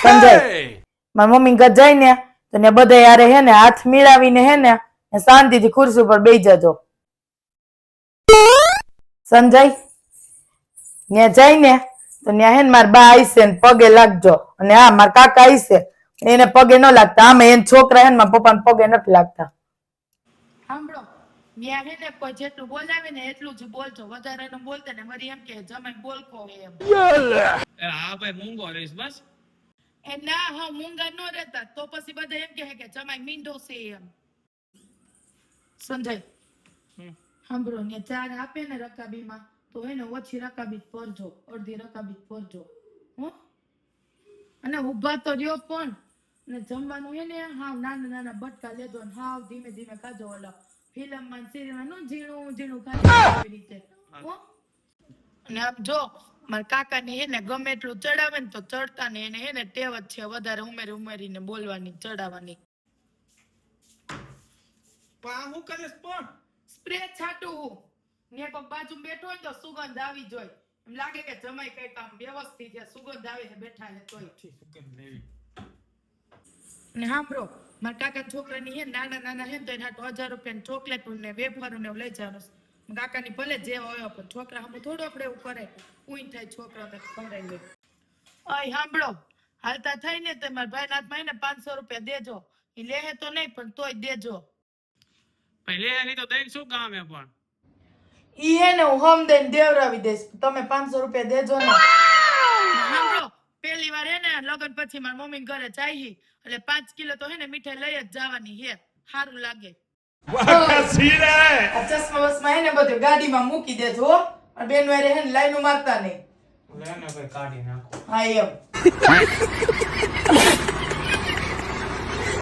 સંજય મારી મમ્મી ઘર જાય ને તો ને બધા યારે હે ને હાથ મિલાવીને હે ને શાંતિથી ખુરશી ઉપર બેસી જજો સંજય ત્યાં જાય ને તો ત્યાં હે ને મારા બા આવીશે ને પગે લાગજો અને હા મારા કાકા આવીશે એને પગે ન લાગતા આમે એને છોકરા હે ને મારા પપ્પાને પગે નથી લાગતા સાંભળો ત્યાં હે ને કોઈ જેટલું બોલાવે ને એટલું જ બોલજો વધારે ન બોલતા ને મારી એમ કે જમાઈ બોલકો એમ હા ભાઈ મૂંગો રહીશ બસ એ ના હા મૂંગા ન રહેતા તો પછી બધા એમ કહે કે જમાઈ મીંડો છે એમ સંજય સાંભળો ને ચાર આપે ને રકાબીમાં તો એને ઓછી રકાબી ભરજો અડધી રકાબી ભરજો હો અને ઊભા તો રહ્યો પણ ને જમવાનું હે ને હાવ નાના નાના બટકા લેજો ને હાવ ધીમે ધીમે ખાજો ઓલા ફિલ્મમાં સિરિયલમાં નો ઝીણું ઝીણું ખાજો એવી રીતે હો અને આમ જો મારા કાકાને હે ને ગમે એટલું ચડાવે ને તો ચડતા ને એને હે ને ટેવ જ છે વધારે ઉમેરીને બોલવાની ચડાવવાની પા હું કરીશ પણ સ્પ્રે છાટું હું ને કોઈ બાજુ બેઠો હોય તો સુગંધ આવી જોઈએ એમ લાગે કે જમાઈ કઈ કામ વ્યવસ્થિત છે સુગંધ આવે છે બેઠા છે તોય ને સાંભળો મારા કાકા છોકરાની હે નાના નાના હે તો એના 1000 રૂપિયાની ચોકલેટ ને વેફર ને લઈ જવાનું કાકાની ભલે જે હોય પણ છોકરા આપણે થોડું આપણે એવું કરે ઉઈન થાય છોકરાને ખવડાવી લે અય સાંભળો હાલતા થાય ને તો મારા ભાઈ નાથમાં ને 500 રૂપિયા દેજો એ લેહે તો નહીં પણ તોય દેજો પહેલે એની તો દઈ શું કામ હે પણ ઈ હે ને હું હમ દઈને દેવરાવી દઈશ તમે 500 રૂપિયા દેજો ને સાંભળો પહેલી વાર હે ને લગન પછી મારી મમ્મી ઘરે જાય એટલે 5 કિલો તો હે ને મીઠાઈ લઈ જ જવાની હે સારું લાગે ચશ્મા વસમાં હે ને બધું ગાડીમાં મૂકી દેજો હો બેન વારે હે ને લાઈનો મારતા નહીં કાઢી નાખો હા એમ